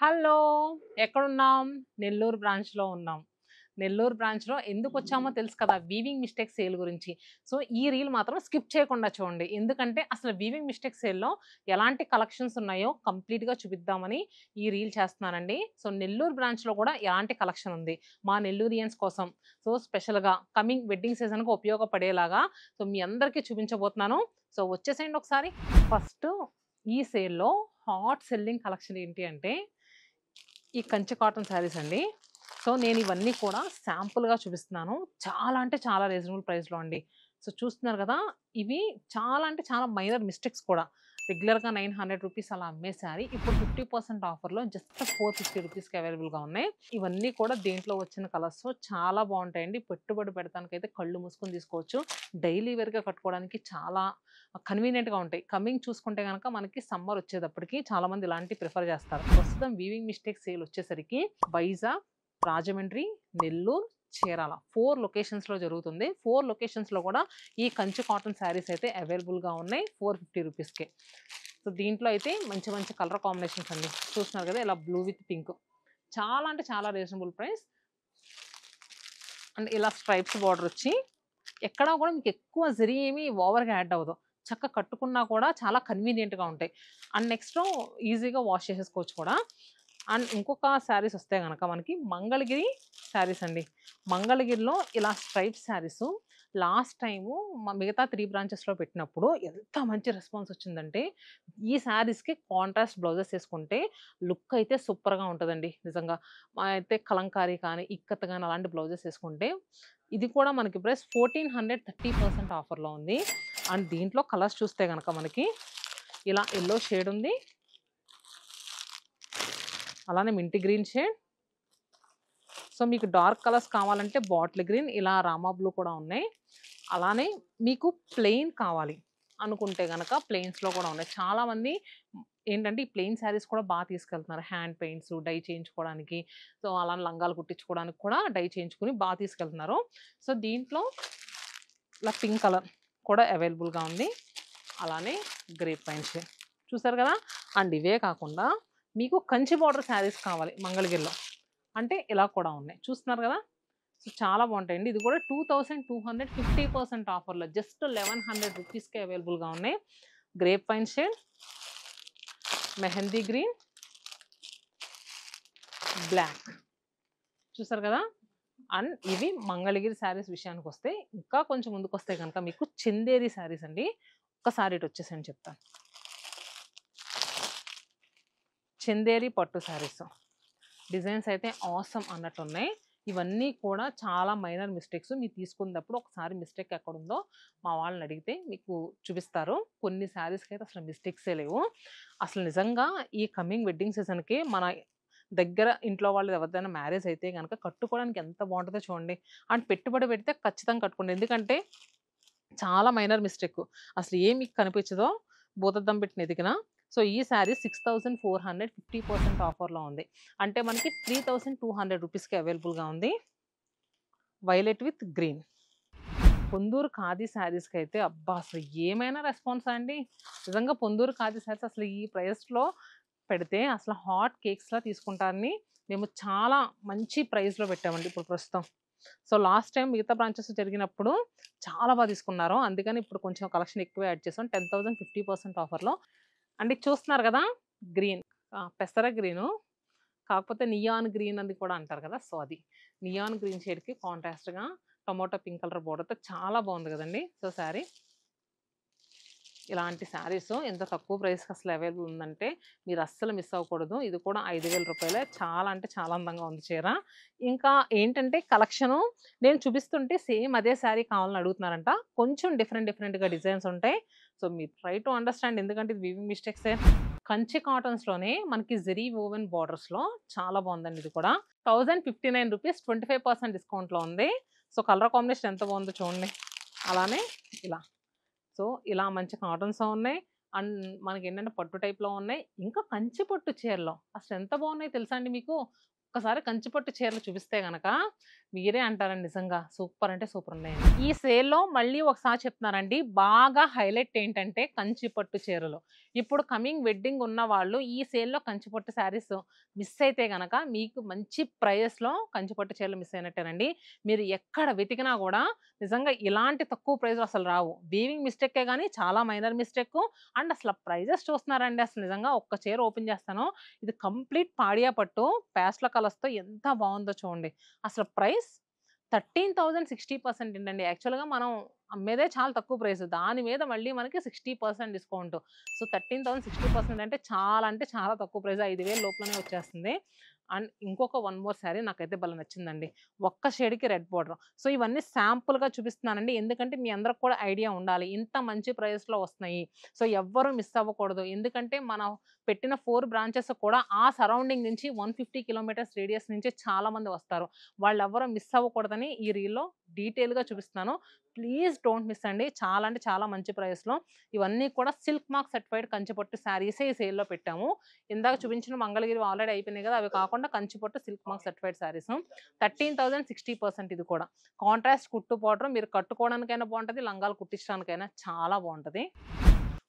Hello! ఎక్కడున్నాం? నెల్లూరు బ్రాంచ్‌లో ఉన్నాం. నెల్లూరు బ్రాంచ్‌లో ఎందుకొచ్చామో తెలుసు కదా! వీవింగ్ మిస్టేక్ సేల్ గురించి. సో, ఈ రీల్ మాత్రం స్కిప్ చేయకుండా చూడండి. ఎందుకంటే అసలు వీవింగ్ మిస్టేక్ సేల్‌లో ఎలాంటి కలెక్షన్స్ ఉన్నాయో కంప్లీట్‌గా చూపిద్దామని ఈ రీల్ చేస్తున్నానండి. సో, నెల్లూరు బ్రాంచ్‌లో కూడా ఎలాంటి కలెక్షన్ ఉంది. మా నెల్లూరియన్స్ కోసం. సో, స్పెషల్‌గా కమింగ్ వెడ్డింగ్ సీజన్‌కి ఉపయోగపడేలాగా సో, మీ అందరికీ చూపించబోతున్నాను. సో, వచ్చేసేయండి ఒకసారి. ఫస్ట్ ఈ సేల్‌లో హాట్ సెల్లింగ్ కలెక్షన్ ఏంటి అంటే ఈ కంచి కాటన్ శారీస్ అండి. సో, నేనివన్నీ కూడా శాంపుల్‌గా చూపిస్తున్నాను. చాలా అంటే చాలా రీజనబుల్ ప్రైస్‌లో అండి. సో, చూస్తున్నారు గదా! ఇవి చాలా అంటే చాలా మైనర్ మిస్టేక్స్ కూడా. రెగ్యులర్‌గా 900 రూపీస్ అలా అమ్మే శారీ ఇప్పుడు 50% ఆఫర్‌లో జస్ట్ 450 రూపీస్‌కి అవైలబుల్‌గా ఉన్నాయి. ఇవన్నీ కూడా దేంట్లో వచ్చిన కలర్స్ చాలా బావుంటాయండి. పెట్టుబడి పెడతానికైతే కళ్ళు మూసుకొని తీసుకోవచ్చు. డైలీ వేర్‌గా కట్టుకోవడానికి చాలా కన్వీనియంట్‌గా ఉంటాయి. కమింగ్ చూసుకుంటే గనక మనకి సమ్మర్ వచ్చేటప్పటికి చాలామంది ఇలాంటివి ప్రిఫర్ చేస్తారు. ప్రస్తుతం వీవింగ్ మిస్టేక్ సేల్ వచ్చేసరికి వైజాగ్, రాజమండ్రి, నెల్లూరు, చీరాల 4 లొకేషన్స్‌లో జరుగుతుంది. 4 లొకేషన్స్‌లో కూడా ఈ కంచి కాటన్ శారీస్ అయితే అవైలబుల్‌గా ఉన్నాయి 450 రూపీస్‌కే. సో, దీంట్లో అయితే మంచి మంచి కలర్ కాంబినేషన్స్ అండి. చూస్తున్నారు కదా! ఇలా బ్లూ విత్ పింక్. చాలా అంటే చాలా రీజనబుల్ ప్రైస్. అండ్ ఇలా స్ట్రైప్స్ బార్డర్ వచ్చి ఎక్కడా కూడా మీకు ఎక్కువ జరీ ఏమి ఓవర్‌గా యాడ్ అవ్వదు. చక్కగా కట్టుకున్నా కూడా చాలా కన్వీనియంట్‌గా ఉంటాయి. అండ్ నెక్స్ట్ ఈజీగా వాష్ చేసేసుకోవచ్చు కూడా. అండ్ ఇంకొక శారీస్ వస్తే గనక మనకి మంగళగిరి శారీస్ అండి. మంగళగిరిలో ఇలా స్ట్రైప్ శారీసు లాస్ట్ టైము మిగతా 3 బ్రాంచెస్‌లో పెట్టినప్పుడు ఎంత మంచి రెస్పాన్స్ వచ్చిందంటే, ఈ శారీస్‌కి కాంట్రాస్ట్ బ్లౌజెస్ ఏసుకుంటే లుక్ అయితే సూపర్‌గా ఉంటదండి నిజంగా. అయితే కలంకారీ కానీ, ఇక్కత్ గాని అలాంటి బ్లౌజెస్ ఏసుకుంటే ఇది కూడా మనకి ప్రైస్ 1400 30% ఆఫర్‌లో ఉంది. అండ్ దీంట్లో కలర్స్ చూస్తే గనక మనకి ఇలా యెల్లో షేడ్ ఉంది. అలానే మింట్ గ్రీన్ షేడ్. సో, మీకు డార్క్ కలర్స్ కావాలంటే బాటిల్ గ్రీన్, ఇలా రామా బ్లూ కూడా ఉన్నాయి. అలానే మీకు ప్లెయిన్ కావాలి అనుకుంటే గనక ప్లెయిన్స్‌లో కూడా ఉన్నాయి. చాలామంది ఏంటంటే ఈ ప్లెయిన్ శారీస్ కూడా తీసుకెళ్తున్నారు. హ్యాండ్ పెయింట్స్, డై చేయించుకోవడానికి. సో, అలానే లంగాలు కుట్టించుకోవడానికి కూడా డై చేయించుకొని తీసుకెళ్తున్నారు. సో, దీంట్లో ఇలా పింక్ కలర్ కూడా అవైలబుల్‌గా ఉంది. అలానే గ్రేప్ వైన్ షేడ్. చూసారు కదా! అండ్ ఇవే కాకుండా మీకు కంచి బోర్డర్ శారీస్ కావాలి మంగళగిరిలో. అంటే ఇలా కూడా ఉన్నాయి. చూస్తున్నారు కదా! సో, చాలా బావుంటాయండి. ఇది కూడా 2200 50% ఆఫర్‌లో జస్ట్ 1100 రూపీస్‌కే అవైలబుల్‌గా ఉన్నాయి. Grape wine shade, mehndi green, black. చూసారు కదా! అండ్ ఇవి మంగళగిరి శారీస్ విషయానికొస్తే ఇంకా కొంచెం ముందుకొస్తే గనక మీకు చందేరి శారీస్ అండి. ఒక్కసారి ఇటొచ్చేసేయండి చెప్తాను. చందేరి పట్టు శారీస్. డిజైన్స్ అయితే ఆసమ్ అన్నట్టున్నాయి. ఇవన్నీ కూడా చాలా మైనర్ మిస్టేక్స్. మీరు తీసుకున్నప్పుడు ఒకసారి మిస్టేక్ ఎక్కడుందో మా వాళ్ళని అడిగితే మీకు చూపిస్తారు. కొన్ని శారీస్‌కైతే అసలు మిస్టేక్సే లేవు. అసలు నిజంగా ఈ కమింగ్ వెడ్డింగ్ సీజన్‌కి మన దగ్గర ఇంట్లో వాళ్ళది ఎవరిదైనా మ్యారేజ్ అయితే గనక కట్టుకోవడానికి ఎంత బావుంటదో చూడండి. అండ్ పెట్టుబడి పెడితే ఖచ్చితంగా కట్టుకోండి. ఎందుకంటే చాలా మైనర్ మిస్టేక్. అసలు ఏం మీకు కనిపించదో భూతద్దం పెట్టిన ఎతికినా. సో, ఈ శారీ 6400 50% ఆఫర్‌లో ఉంది. అంటే మనకి 3200 రూపీస్‌కి అవైలబుల్‌గా ఉంది. Violet with green. Ponduru khadi శారీస్‌కైతే అబ్బా! అసలు ఏమైనా రెస్పాన్సా అండి. నిజంగా పొందూరు ఖాదీ శారీస్ అసలు ఈ ప్రైస్‌లో పెడితే అసలు హాట్ కేక్స్‌లా తీసుకుంటారని మేము చాలా మంచి ప్రైస్‌లో పెట్టామండి ఇప్పుడు ప్రస్తుతం. సో, లాస్ట్ టైమ్ మిగతా బ్రాంచెస్ జరిగినప్పుడు చాలా తీసుకున్నారు. అందుకని ఇప్పుడు కొంచెం కలెక్షన్ ఎక్కువే యాడ్ చేసాం. 10,000 50% ఆఫర్‌లో. అండ్ ఇది చూస్తున్నారు గదా! గ్రీన్. పెసర గ్రీను. కాకపోతే నియాన్ గ్రీన్ అని కూడా అంటారు కదా! సో, అది. నియాన్ గ్రీన్ షేడ్‌కి కాంట్రాస్ట్‌గా టొమాటో పింక్ కలర్ బోర్డర్‌తో చాలా బావుంది గదండీ! సో, శారీ. ఇలాంటి శారీస్ ఎంత తక్కువ ప్రైస్‌కి అసలు అవైలబుల్ ఉందంటే మీరు అస్సలు మిస్ అవ్వకూడదు. ఇది కూడా రూ. 5,000 చాలా అంటే చాలా అందంగా ఉంది చీర. ఇంకా ఏంటంటే కలెక్షను నేను చూపిస్తుంటే సేమ్ అదే శారీ కావాలని అడుగుతున్నారంట. కొంచెం డిఫరెంట్ డిఫరెంట్‌గా డిజైన్స్ ఉంటాయి. సో, మీరు ట్రై టు అండర్‌స్టాండ్ ఎందుకంటే ఇది వీవింగ్ మిస్టేక్సే. కంచి కాటన్స్‌లోనే మనకి జరీ వోవెన్ బోర్డర్స్‌లో చాలా బావుందండి ఇది కూడా. రూ. 1059 25% డిస్కౌంట్‌లో ఉంది. సో, కలర్ కాంబినేషన్ ఎంత బావుందో చూడండి. అలానే ఇలా. సో, ఇలా మంచి కాటన్స్ ఉన్నాయి. అండ్ మనకేంటంటే పట్టు టైప్‌లో ఉన్నాయి. ఇంకా కంచి పట్టు చీరలు అసలెంత బాగున్నాయో తెలుసా అండి మీకు? ఒక్కసారి కంచిపట్టు చీరలు చూపిస్తే గనక మీరే అంటారండి నిజంగా సూపర్ అంటే సూపర్ ఉన్నాయండి. ఈ సేల్‌లో మళ్ళీ ఒకసారి చెప్తున్నానండి. బాగా హైలైట్ ఏంటంటే కంచిపట్టు చీరలు. ఇప్పుడు కమింగ్ వెడ్డింగ్ ఉన్న వాళ్ళు ఈ సేల్‌లో కంచిపట్టు శారీస్ మిస్ అయితే గనక మీకు మంచి ప్రైస్‌లో కంచిపట్టు చీరలు మిస్ అయినట్టేనండి. మీరు ఎక్కడ వెతికినా గూడా నిజంగా ఇలాంటి తక్కువ ప్రైస్‌లో అసలు రావు. వీవింగ్ మిస్టేకే గానీ చాలా మైనర్ మిస్టేకు. అండ్ అసల ప్రైజెస్ చూస్తున్నారండి అసలు నిజంగా ఒక్క చీర ఓపెన్ చేస్తాను. ఇది కంప్లీట్ పాడియా పట్టు పేస్టల్ కలర్స్‌తో ఎంత బావుందో చూడండి. అసలు ప్రైస్ 13,000 60% అండి. యాక్చువల్‌గా మనం అమ్మేదే చాలా తక్కువ ప్రైస్. దాని మీద మళ్ళీ మనకి 60% డిస్కౌంట్. సో, 13,000 60% అంటే చాలా తక్కువ ప్రైస్. 5,000 లోపలనే వచ్చేస్తుంది. అండ్ ఇంకొక వన్ మోర్ శారీ నాకైతే భలే నచ్చిందండి. ఒక్క షేడ్‌కి రెడ్ బోర్డర్. సో, ఇవన్నీ శాంపుల్‌గా చూపిస్తున్నానండి. ఎందుకంటే మీ అందరికి కూడా ఐడియా ఉండాలి. ఇంత మంచి ప్రైస్‌లో వస్తున్నాయి. సో, ఎవ్వరు మిస్ అవ్వకూడదు. ఎందుకంటే మనం పెట్టిన 4 బ్రాంచెస్ కూడా ఆ సరౌండింగ్ నుంచి 150 కిలోమీటర్స్ రేడియస్ నుంచి చాలామంది వస్తారు. వాళ్ళెవ్వరు మిస్ అవ్వకూడదని ఈ రీల్‌లో డీటెయిల్‌గా చూపిస్తున్నాను. ప్లీజ్ డోంట్ మిస్ అండి. చాలా అంటే చాలా మంచి ప్రైస్‌లో ఇవన్నీ కూడా సిల్క్ మార్క్ సర్టిఫైడ్ కంచిపట్టు శారీసే ఈ సేల్‌లో పెట్టాము. ఇందాక చూపించిన మంగళగిరి ఆల్రెడీ అయిపోయినాయి కదా! అవి కాకుండా కంచిపట్టు సిల్క్ మార్క్ సర్టిఫైడ్ శారీస్. 13,000 60% ఇది కూడా. కాంట్రాస్ట్ కుట్టు పౌడర్ మీరు కట్టుకోవడానికైనా బావుంటది. లంగాలు కుట్టించడానికైనా చాలా బావుంటది.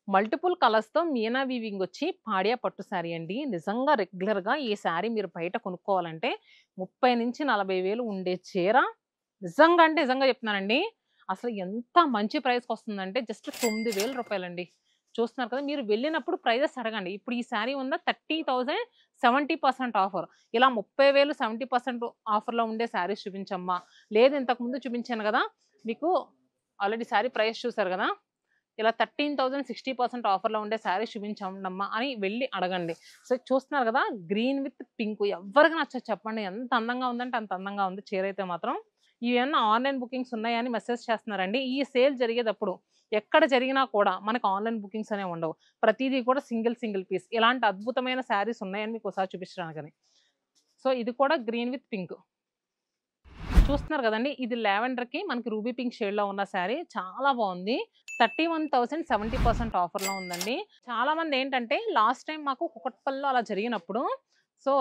మల్టిపుల్ కలర్స్‌తో మీనా వీవింగ్ వచ్చి పాడియా పట్టు శారీ అండి. నిజంగా రెగ్యులర్‌గా ఈ శారీ మీరు బయట కొనుక్కోవాలంటే 30,000-40,000 ఉండే చీర నిజంగా అంటే నిజంగా చెప్తున్నానండి. అసలు ఎంత మంచి ప్రైస్‌కొస్తుందంటే జస్ట్ రూ. 9,000 చూస్తున్నారు కదా! మీరు వెళ్ళినప్పుడు ప్రైజెస్ అడగండి. ఇప్పుడు ఈ శారీ ఉందా 30,000 70% ఆఫర్. ఇలా 30,000 70% ఆఫర్‌లో ఉండే శారీస్ చూపించమ్మా. లేదు ఇంతకుముందు చూపించాను గదా! మీకు ఆల్రెడీ శారీ ప్రైస్ చూసారు గదా! ఇలా 13,000 60% ఆఫర్‌లో ఉండే శారీస్ చూపించండమ్మా అని వెళ్లి అడగండి. సో, చూస్తున్నారు గదా! గ్రీన్ విత్ పింక్ ఎవ్వరికి నచ్చదు చెప్పండి. ఎంత అందంగా ఉందంటే అంత అందంగా ఉంది చీరైతే మాత్రం. ఇవేమన్నా ఆన్‌లైన్ బుకింగ్స్ ఉన్నాయా అని మెసేజ్ చేస్తున్నారండి. ఈ సేల్ జరిగేటప్పుడు ఎక్కడ జరిగినా కూడా మనకు ఆన్‌లైన్ బుకింగ్స్ అనేవి ఉండవు. ప్రతీదీ కూడా సింగిల్ పీస్. ఇలాంటి అద్భుతమైన శారీస్ ఉన్నాయని మీకు ఒకసారి చూపించడానికని. సో, ఇది కూడా గ్రీన్ విత్ పింక్. చూస్తున్నారు గదండీ! ఇది లావెండర్‌కి మనకి రూబీ పింక్ షేడ్‌లో ఉన్న శారీ చాలా బావుంది. 31,000 70% ఆఫర్‌లో ఉందండి. చాలామందేంటంటే లాస్ట్ టైమ్ మాకు కుకట్పల్లిలో అలా జరిగినప్పుడు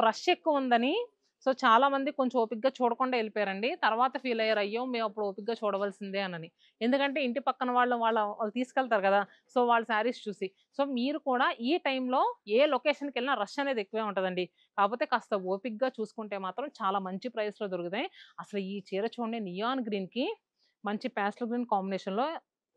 రష్ ఎక్కువుందని చాలామంది కొంచెం ఓపికగా చూడకుండా ఎళ్ళిపోయారండి. తర్వాత ఫీల్ అయ్యారు. అయ్యో! మేము అప్పుడు ఓపికగా చూడవలసిందే అనని. ఎందుకంటే ఇంటి పక్కన వాళ్ళు తీసుకెళ్తారు గదా! వాళ్ళ శారీస్ చూసి. మీరు కూడా ఈ టైంలో ఏ లొకేషన్‌కెళ్ళినా రష్ అనేది ఎక్కువే ఉంటదండి. కాపోతే కాస్త ఓపికగా చూసుకుంటే మాత్రం చాలా మంచి ప్రైస్‌లో దొరుకుతాయి. అసలు ఈ చీర చూడండి నియాన్ గ్రీన్‌కి మంచి పేస్టల్ గ్రీన్ కాంబినేషన్‌లో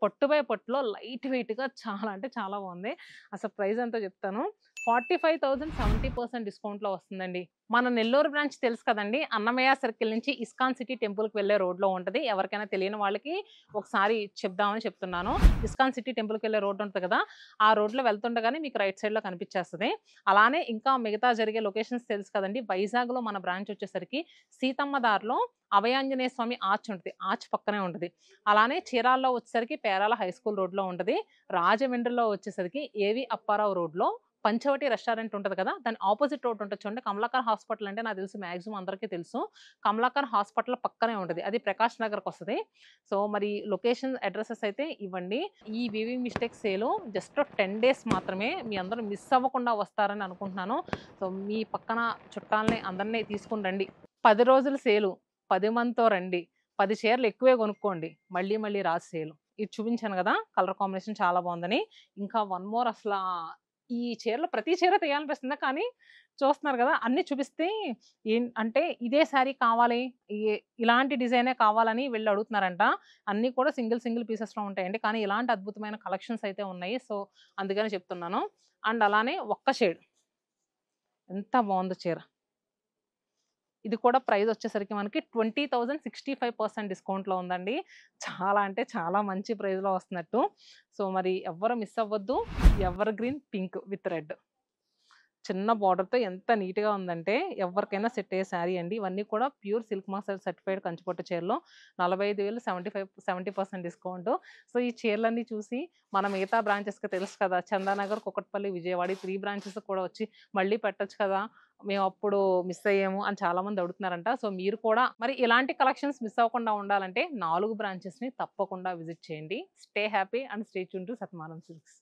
పట్టు బై పట్టులో లైట్ వెయిట్‌గా చాలా అంటే చాలా బావుంది. అసలు ప్రైస్ ఎంతో చెప్తాను. 45,000 70% డిస్కౌంట్‌లో వస్తుందండి. మన నెల్లూరు బ్రాంచ్ తెలుసు కదండీ! అన్నమయ్య సర్కిల్ నుంచి ఇస్కాన్ సిటీ టెంపుల్‌కి వెళ్ళే రోడ్‌లో ఉంటది. ఎవరికైనా తెలియని వాళ్ళకి ఒకసారి చెప్దామని చెప్తున్నాను. ఇస్కాన్ సిటీ టెంపుల్‌కి వెళ్ళే రోడ్ ఉంటది కదా! ఆ రోడ్‌లో వెళ్తుండగానే మీకు రైట్ సైడ్‌లో కనిపిచ్చేస్తది. అలానే ఇంకా మిగతా జరిగే లొకేషన్స్ తెలుసు కదండీ! వైజాగ్‌లో మన బ్రాంచ్ వచ్చేసరికి సీతమ్మ దారిలో అభయాంజనేయ స్వామి ఆర్చ్ ఉంటది. ఆర్చ్ పక్కనే ఉంటది. అలానే చీరాల్లో వచ్చేసరికి పేరాల హై స్కూల్ రోడ్‌లో ఉంటది. రాజమండ్రిలో వచ్చేసరికి ఏవి అప్పారావు రోడ్‌లో పంచవటి రెస్టారెంట్ ఉంటది కదా! దాని అపోజిట్ రోడ్ ఉంటది చూడండి. కమలాకర్ హాస్పిటల్ అంటే నాకు తెలిసి మాక్సిమం అందరికీ తెలుసు. కమలాకర్ హాస్పిటల్ పక్కనే ఉంటది. అది ప్రకాష్ నగర్‌కొస్తది. మరి లొకేషన్ అడ్రెసెస్ అయితే ఇవ్వండి. ఈ వీవింగ్ మిస్టేక్ సేలు జస్ట్ 10 డేస్ మాత్రమే. మీ అందరూ మిస్ అవ్వకుండా వస్తారని అనుకుంటున్నాను. మీ పక్కన చుట్టాలని అందరిని తీసుకొని రండి. 10 రోజులు సేలు. 10 మందితో రండి. 10 చీరలు ఎక్కువే కొనుక్కోండి. మళ్ళీ మళ్ళీ రాదు సేలు. ఇది చూపించాను గదా! కలర్ కాంబినేషన్ చాలా బావుందని. ఇంకా వన్ మోర్ ఈ చీరలో ప్రతి చీర తీయాలనిపిస్తుంది. కానీ చూస్తున్నారు గదా! అన్నీ చూపిస్తే అంటే ఇదే శారీ కావాలి, ఇ ఇలాంటి డిజైనే కావాలని వెళ్లి అడుగుతున్నారంట. అన్నీ కూడా సింగిల్ పీసెస్‌లో ఉంటాయండి. కానీ ఇలాంటి అద్భుతమైన కలెక్షన్స్ అయితే ఉన్నాయి. అందుకని చెప్తున్నాను. అండ్ అలానే ఒక్క షేడ్ ఎంత బావుందో చీర. ఇది కూడా ప్రైస్ వచ్చేసరికి మనకి 20,000 65% డిస్కౌంట్‌లో ఉందండి. చాలా అంటే చాలా మంచి ప్రైస్‌లో వస్తున్నట్టు. మరి ఎవ్వరు మిస్ అవ్వద్దు. Ever green pink with red. చిన్న బార్డర్‌తో ఎంత నీట్‌గా ఉందంటే ఎవరికైనా సెట్ అయ్యే శారీ అండి. ఇవన్నీ కూడా ప్యూర్ సిల్క్ మార్క్ సర్టిఫైడ్ కంచిపట్టు చీరలు. 45,000 70% డిస్కౌంటు. ఈ చీరలన్నీ చూసి మన మిగతా బ్రాంచెస్‌కి తెలుసు కదా! చందానగర్, కుకట్పల్లి, విజయవాడ ఈ 3 బ్రాంచెస్ కూడా వచ్చి మళ్ళీ పెట్టొచ్చు కదా! మేమప్పుడు మిస్ అయ్యాము అని చాలామంది అడుగుతున్నారంట. మీరు కూడా మరి ఇలాంటి కలెక్షన్స్ మిస్ అవ్వకుండా ఉండాలంటే 4 బ్రాంచెస్‌ని తప్పకుండా విజిట్ చేయండి. Stay happy and stay tune to Satyamanam silks.